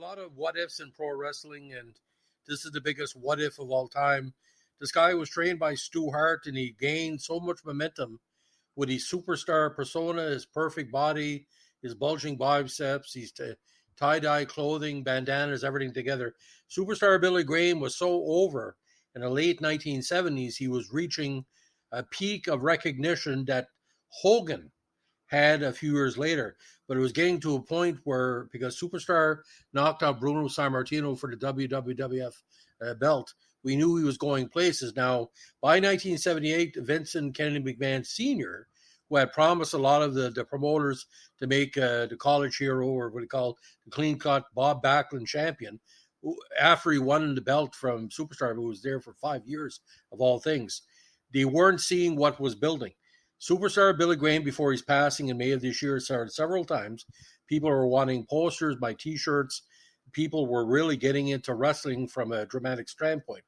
lot of what ifs in pro wrestling, and this is the biggest what if of all time. This guy was trained by Stu Hart, and he gained so much momentum with his superstar persona, his perfect body, his bulging biceps, his tie-dye clothing, bandanas, everything together. Superstar Billy Graham was so over in the late 1970s, he was reaching a peak of recognition that Hogan had a few years later. But it was getting to a point where, because Superstar knocked out Bruno Sammartino for the WWWF belt, we knew he was going places. Now, by 1978, Vincent Kennedy McMahon Sr., who had promised a lot of the promoters to make the college hero, or what he called the clean-cut Bob Backlund champion, after he won the belt from Superstar, who was there for 5 years, of all things, they weren't seeing what was building. Superstar Billy Graham, before his passing in May of this year, started several times. People were wanting posters, buy T-shirts. People were really getting into wrestling from a dramatic standpoint.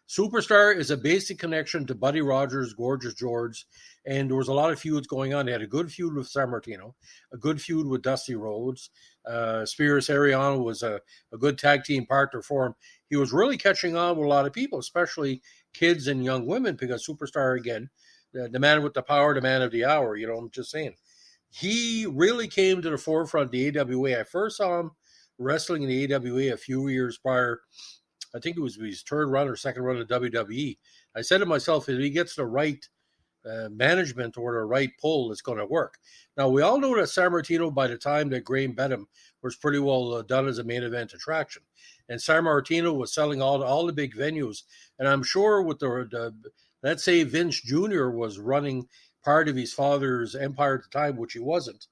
Superstar is a basic connection to Buddy Rogers, Gorgeous George, and there was a lot of feuds going on. They had a good feud with Sammartino, a good feud with Dusty Rhodes. Spears Ariano was a good tag team partner for him. He was really catching on with a lot of people, especially kids and young women, because Superstar, again, the man with the power, the man of the hour, I'm just saying. He really came to the forefront of the AWA. I first saw him wrestling in the AWA a few years prior. I think it was his third run or second run of WWE. I said to myself, if he gets the right management or the right pull, it's going to work. Now, we all know that Sammartino, by the time that Graham bet him, was pretty well done as a main event attraction. And Sammartino was selling all the big venues. And I'm sure with the let's say Vince Jr. was running part of his father's empire at the time, which he wasn't,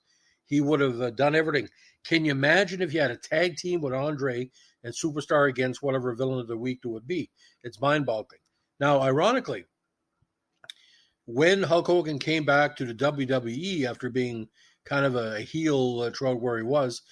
he would have done everything. Can you imagine if you had a tag team with Andre and Superstar against whatever villain of the week it would be? It's mind-boggling. Now, ironically, when Hulk Hogan came back to the WWE after being kind of a heel throughout where he was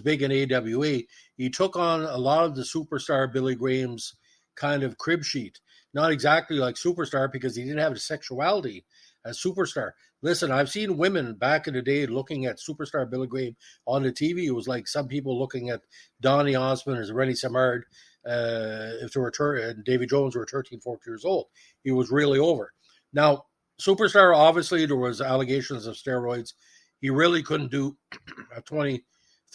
big in AWA, he took on a lot of the Superstar Billy Graham's kind of crib sheet. Not exactly like Superstar, because he didn't have the sexuality as Superstar. Listen, I've seen women back in the day looking at Superstar Billy Graham on the TV. It was like some people looking at Donny Osmond or Rennie Samard if they were and Davy Jones were 13, 14 years old. He was really over. Now, Superstar, obviously, there was allegations of steroids. He really couldn't do a 20,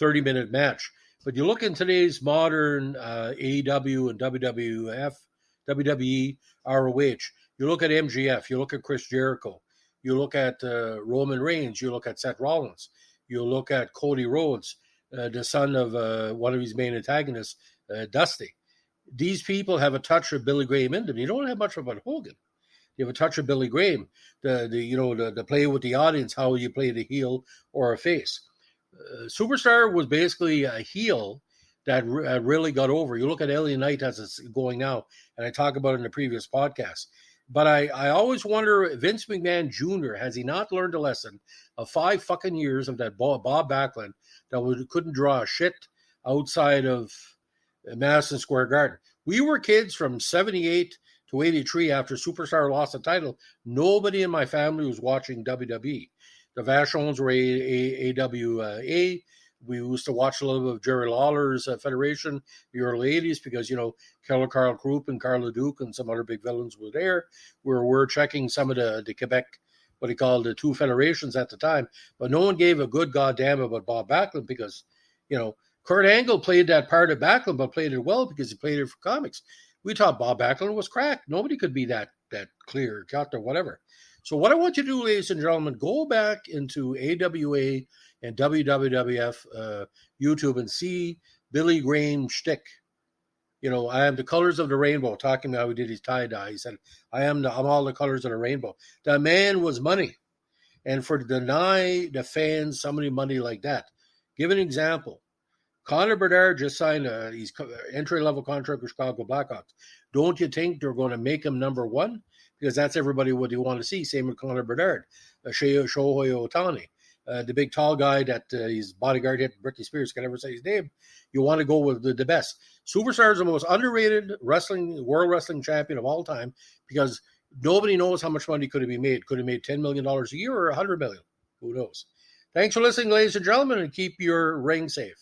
30-minute match. But you look in today's modern AEW and WWF, WWE, ROH, you look at MGF, you look at Chris Jericho, you look at Roman Reigns, you look at Seth Rollins, you look at Cody Rhodes, the son of one of his main antagonists, Dusty. These people have a touch of Billy Graham in them. You don't have much about Hogan. You have a touch of Billy Graham, the play with the audience, how you play the heel or a face. Superstar was basically a heel that really got over. You look at LA Knight as it's going now, and I talk about it in the previous podcast. But I always wonder, Vince McMahon Jr., has he not learned a lesson of 5 fucking years of that Bob Backlund that couldn't draw a shit outside of Madison Square Garden? We were kids from 78 to 83 after Superstar lost the title. Nobody in my family was watching WWE. The Vachons were AWA. We used to watch a little bit of Jerry Lawler's Federation, the early 80s, because, Killer Carl Krupp and Carl Duke and some other big villains were there. We're checking some of the Quebec, what he called the two federations at the time. But no one gave a good goddamn about Bob Backlund because, Kurt Angle played that part of Backlund, but played it well because he played it for comics. We thought Bob Backlund was cracked. Nobody could be that clear cut or whatever. So what I want you to do, ladies and gentlemen, go back into AWA and WWWF YouTube and see Billy Graham shtick. I am the colors of the rainbow, talking about how he did his tie-dye. He said, I'm all the colors of the rainbow. The man was money. And for to deny the fans somebody money like that, give an example. Connor Bedard just signed his entry-level contract with Chicago Blackhawks. Don't you think they're going to make him number one? Because that's everybody what you want to see. Same with Connor Bedard, Shohei Ohtani, the big tall guy that his bodyguard hit Britney Spears, can never say his name. You want to go with the best. Superstar is the most underrated world wrestling champion of all time because nobody knows how much money could have been made. Could have made $10 million a year or $100 million. Who knows? Thanks for listening, ladies and gentlemen, and keep your ring safe.